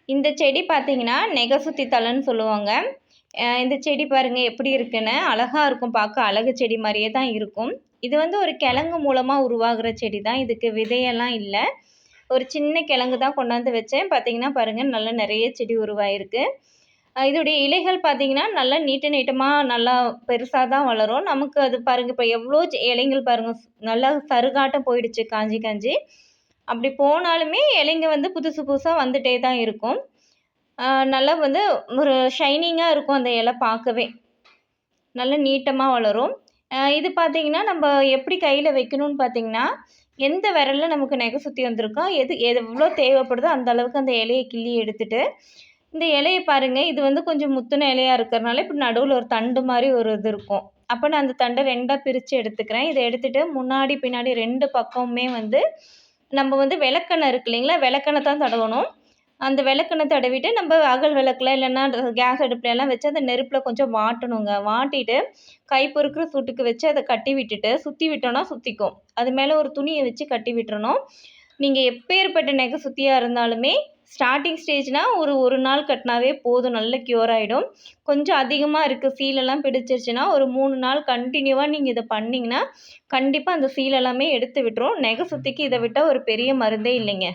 இந்த செடி பார்த்தீங்கன்னா, நெக சுத்தி தழைன்னு சொல்லுவாங்க. இந்த செடி பாருங்க எப்படி இருக்குன்னு. அழகா இருக்கும் பார்க்க அழகு செடி மாரியே தான் இருக்கும். இது வந்து ஒரு கிழங்கு மூலமா உருவாகுற செடி தான். இதுக்கு விதையெல்லாம் இல்ல. ஒரு சின்ன கிழங்கு தான் கொண்டாந்து வச்சேன். பார்த்தீங்கன்னா பாருங்க, நல்லா நெறைய செடி உருவாயிருக்கு. இதோடைய இலைகள் பார்த்தீங்கன்னா, நல்லா நீட்ட நீட்டமா நல்லா பெருசா தான் வளரும். நமக்கு அது பாருங்க, இப்ப எவ்ளோ இலைங்கள் பாருங்க. நல்லா சருகாட்டம் போயிடுச்சு காஞ்சு காஞ்சு. அப்படி போனாலுமே இலைங்க வந்து புதுசு புதுசா வந்துட்டே தான் இருக்கும். நல்லா வந்து ஒரு ஷைனிங்கா இருக்கும் அந்த இலை பார்க்கவே. நல்ல நீட்டமா வளரும். இது பார்த்தீங்கன்னா, நம்ப எப்படி கையில வைக்கணும்னு பார்த்தீங்கன்னா, எந்த விரல்ல நமக்கு நெக சுத்தி வந்திருக்கோ, எது எவ்வளோ தேவைப்படுதோ அந்த அளவுக்கு அந்த இலைய கிள்ளி எடுத்துட்டு, இந்த இலைய பாருங்க, இது வந்து கொஞ்சம் முத்துன இலையா இருக்கிறனால, இப்படி நடுவுல ஒரு தண்டு மாரி ஒரு இது இருக்கும். அப்ப நான் அந்த தண்ட 2ஆ பிரிச்சு எடுத்துக்கிறேன். இத எடுத்துட்டு முன்னாடி, பின்னாடி 2 பக்கமுமே வந்து நம்ம வந்து விளக்கெண்ணெய் இருக்கு இல்லைங்களா? விளக்கெண்ணெய் தான் தடவணும். அந்த விளக்கெண்ணெய் தடவிட்டு நம்ம அகல் விளக்குல இல்லன்னா கேஸ் அடுப்புலலாம் வச்சு அந்த நெருப்புல கொஞ்சம் வாட்டணுங்க. வாட்டிட்டு கை பொறுக்கிற சூட்டுக்கு வச்சு அத கட்டி விட்டுட்டு, சுத்தி விட்டோம்னா சுத்திக்கும். அது மேல ஒரு துணிய வச்சு கட்டி விட்டுறணும். நீங்க எப்பேர்ப்பட்ட நெக சுத்தியா இருந்தாலுமே, ஸ்டார்ட்டிங் ஸ்டேஜ்னா ஒரு 1 நாள் கட்டினாவே போதும். நல்ல க்யூர் ஆயிடும். கொஞ்சம் அதிகமா இருக்கு, சீலெல்லாம் பிடிச்சிருச்சுன்னா, ஒரு 3 நாள் கன்டினியூவா நீங்க இத பண்ணீங்கன்னா, கண்டிப்பா அந்த சீல் எல்லாமே எடுத்து விட்டுரும். நெக சுத்திக்கு இத விட்டா ஒரு பெரிய மருந்தே இல்லைங்க.